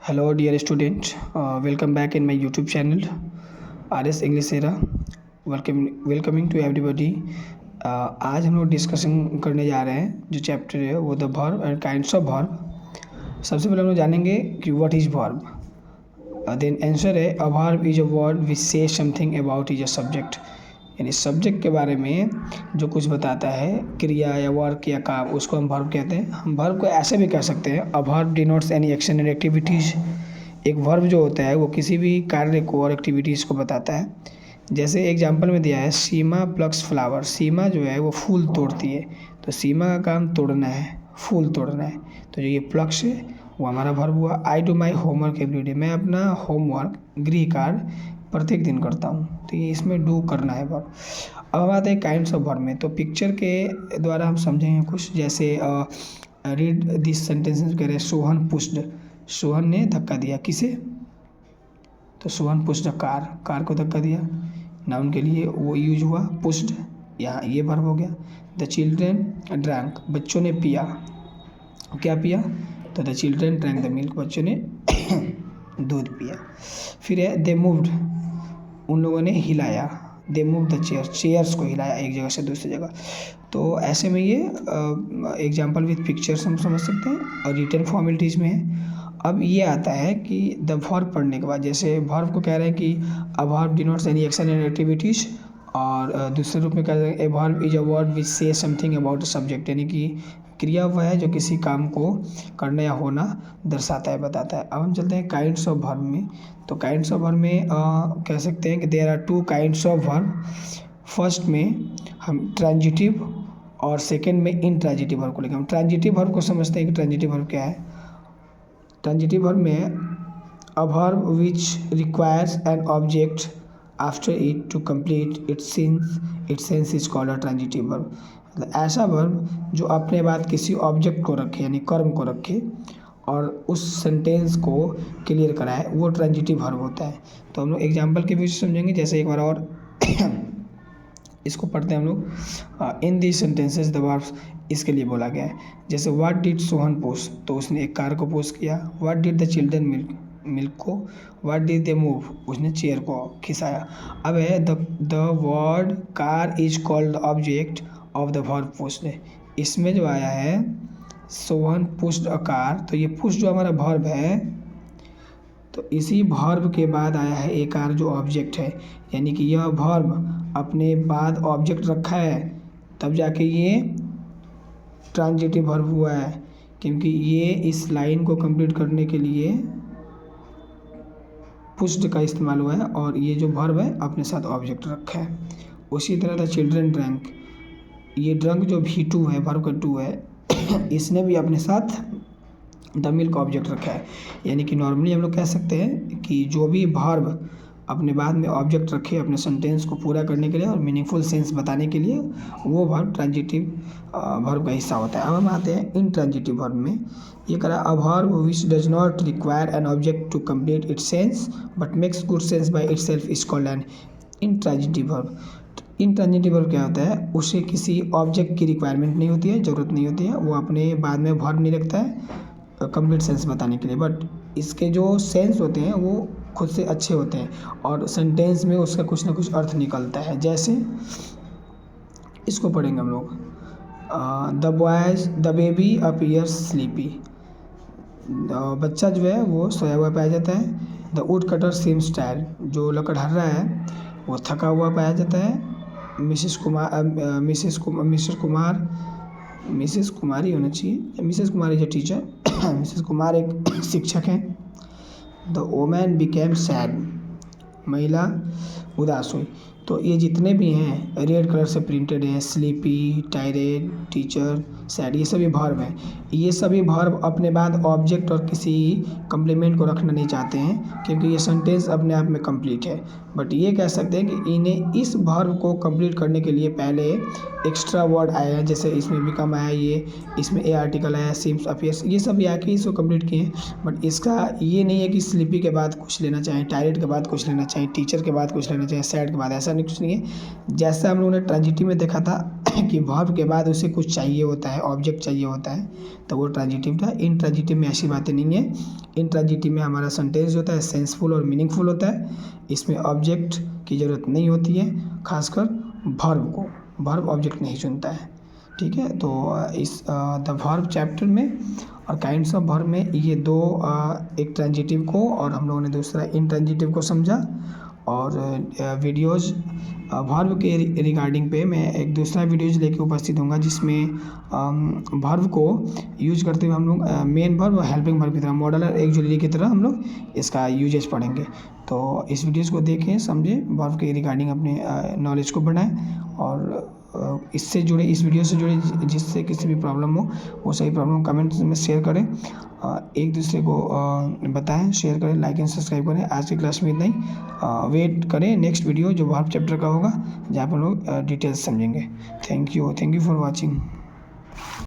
Hello, dear student. Welcome back in my YouTube channel, RS English Era. Welcoming to everybody. आज हम लोग discussion करने जा रहे हैं जो चैप्टर है वो the verb and kinds of verb. सबसे पहले हम लोग जानेंगे कि what is verb. Then answer है a verb is a word which says something about is a subject, यानी सब्जेक्ट के बारे में जो कुछ बताता है, क्रिया या वर्क या काम, उसको हम वर्ब कहते हैं। हम वर्ब को ऐसे भी कह सकते हैं a verb denotes any action and activities. एक वर्ब जो होता है वो किसी भी कार्य को और एक्टिविटीज़ को बताता है। जैसे एग्जांपल में दिया है सीमा प्लक्स फ्लावर। सीमा जो है वो फूल तोड़ती है, तो सीमा का काम तोड़ना है, फूल तोड़ना है। तो जो ये प्लक्स है वो हमारा वर्ब हुआ। I do my homework everyday. मैं अपना होमवर्क गृह कार्य प्रत्येक दिन करता हूँ, तो ये इसमें डू करना है वर्ब। अब हम आते हैं काइंड्स ऑफ वर्ब में। तो पिक्चर के द्वारा हम समझेंगे कुछ, जैसे रीड दिस सेंटेंसेस कह रहे हैं सोहन पुश्ड। सोहन ने धक्का दिया किसे? तो सोहन पुश्ड कार को धक्का दिया। नाउन के लिए वो यूज हुआ पुश्ड, यहाँ ये वर्ब हो गया। The children drank. बच्चों ने पिया। क्या पिया? तो the children drank the milk. बच्चों ने दूध पिया। फिर है दे मूव्ड। उन लोगों ने हिलाया। They move the chair. Chairs को हिलाया एक जगह से दूसरी जगह। तो ऐसे में ये एग्जाम्पल विथ पिक्चर्स हम समझ सकते हैं और रिटन फॉर्मेलिटीज़ में है। अब ये आता है कि द वर्ब पढ़ने के बाद, जैसे वर्ब को कह रहे हैं कि a verb denotes any action and activities, और दूसरे रूप में कह रहे हैं a verb is a word which says something about a subject, यानी कि क्रिया वह है जो किसी काम को करना या होना दर्शाता है, बताता है। अब हम चलते हैं काइंड्स ऑफ वर्ब में। तो काइंड्स ऑफ वर्ब में कह सकते हैं कि there are two kinds of verb. First में हम ट्रांजिटिव और सेकंड में इनट्रांजिटिव वर्ब को लेकर हम ट्रांजिटिव वर्ब को समझते हैं कि ट्रांजिटिव वर्ब क्या है। ट्रांजिटिव वर्ब में a verb which requires an object after it to complete its sense is called a transitive verb. मतलब ऐसा वर्ब जो अपने बाद किसी ऑब्जेक्ट को रखे, यानी कर्म को रखे और उस सेंटेंस को क्लियर कराए, वो ट्रांजिटिव वर्ब होता है। तो हम लोग एग्जाम्पल के बीच समझेंगे। जैसे एक बार और इसको पढ़ते हैं हम लोग। इन दी सेंटेंसेस द वर्ब्स, इसके लिए बोला गया है। जैसे व्हाट डिड सोहन पोस्ट, तो उसने एक कार को पोस्ट किया। What did the children milk को। व्हाट डिड दे मूव, उसने चेयर को खिसाया। अब है the word car is called object of the verb post. इसमें जो आया है सोहन पुश्ड अ कार, तो ये पुश जो हमारा वर्ब है, तो इसी वर्ब के बाद आया है ए कार जो ऑब्जेक्ट है, यानी कि यह वर्ब अपने बाद ऑब्जेक्ट रखा है, तब जाके ये ट्रांजिटिव वर्ब हुआ है, क्योंकि ये इस लाइन को कंप्लीट करने के लिए पुश्ड का इस्तेमाल हुआ है और ये जो वर्ब है अपने साथ ऑब्जेक्ट रखा है। उसी तरह द चिल्ड्रन ड्रैंक, ये ड्रंक जो V2 है, वर्ब का 2 है, इसने भी अपने साथ द मिल्क ऑब्जेक्ट रखा है। यानी कि नॉर्मली हम लोग कह सकते हैं कि जो भी वर्ब अपने बाद में ऑब्जेक्ट रखे अपने सेंटेंस को पूरा करने के लिए और मीनिंगफुल सेंस बताने के लिए, वो वर्ब ट्रांजिटिव वर्ब का हिस्सा होता है। अब हम आते हैं इनट्रांजिटिव वर्ब में। ये करा a verb which does not require an object to complete its sense but makes good sense by itself is called an intransitive verb. Intransitive verb क्या होता है? उसे किसी ऑब्जेक्ट की रिक्वायरमेंट नहीं होती है, ज़रूरत नहीं होती है, वो अपने बाद में वर्ब नहीं रखता है कंप्लीट सेंस बताने के लिए, बट इसके जो सेंस होते हैं वो खुद से अच्छे होते हैं और सेंटेंस में उसका कुछ ना कुछ अर्थ निकलता है। जैसे इसको पढ़ेंगे हम लोग। The baby appears sleepy. बच्चा जो है वो सोया हुआ पाया जाता है। The wood cutter seems tired, जो लकड़हारा है वो थका हुआ पाया जाता है। मिसेस कुमारी होना चाहिए, Mrs Kumar is a teacher. Mrs Kumar एक शिक्षक हैं। द वोमैन बिकेम सैड, महिला उदास हुई। तो ये जितने भी हैं रेड कलर से प्रिंटेड हैं, स्लीपी, टायरेड, टीचर, सैड, ये सभी वर्ब हैं। ये सभी वर्ब अपने बाद ऑब्जेक्ट और किसी कम्प्लीमेंट को रखना नहीं चाहते हैं, क्योंकि ये सेंटेंस अपने आप में कंप्लीट है। बट ये कह सकते हैं कि इन्हें इस वर्ब को कंप्लीट करने के लिए पहले एक्स्ट्रा वर्ड आया है, जैसे इसमें बिकम आया, ये इसमें ए आर्टिकल आया, सीम्स अपीयर्स, ये सब आके इसको कंप्लीट किए हैं। बट इसका ये नहीं है कि स्लीपी के बाद कुछ लेना चाहिए, टायर्ड के बाद कुछ लेना चाहिए, टीचर के बाद कुछ लेना चाहिए, सैड के बाद, ऐसा नहीं कुछ नहीं है। जैसा हम लोगों ने ट्रांजिटिव में देखा था कि वर्ब के बाद उसे कुछ चाहिए होता है, ऑब्जेक्ट चाहिए होता है, तो वो ट्रांजिटिव था। इन ट्रांजिटिव में ऐसी बातें नहीं है। इन ट्रांजिटिव में हमारा सेंटेंस जो होता है सेंसफुल और मीनिंगफुल होता है। इसमें ऑब्जेक्ट की ज़रूरत नहीं होती है, खासकर वर्ब को, वर्ब ऑब्जेक्ट नहीं चुनता है। ठीक है, तो इस द वर्ब चैप्टर में और काइंड्स ऑफ वर्ब में ये दो, एक ट्रांजिटिव को और हम लोगों ने दूसरा इंट्रांजिटिव को समझा। और वीडियोज़ वर्ब के रिगार्डिंग पे मैं एक दूसरा वीडियोज़ लेके उपस्थित होऊंगा, जिसमें वर्ब को यूज करते हुए हम लोग मेन वर्ब और हेल्पिंग वर्ब की तरह, मॉडल और ऑक्सिलरी की तरह हम लोग इसका यूजेस पढ़ेंगे। तो इस वीडियोज़ को देखें, समझें, वर्ब के रिगार्डिंग अपने नॉलेज को बढ़ाएं। और इससे जुड़े, इस वीडियो से जुड़े जिससे किसी भी प्रॉब्लम हो वो सही प्रॉब्लम कमेंट्स में शेयर करें, एक दूसरे को बताएं, शेयर करें, लाइक एंड सब्सक्राइब करें। आज की क्लास में इतना ही। वेट करें नेक्स्ट वीडियो जो वर्ब चैप्टर का होगा, जहाँ पर लोग डिटेल्स समझेंगे। Thank you for watching.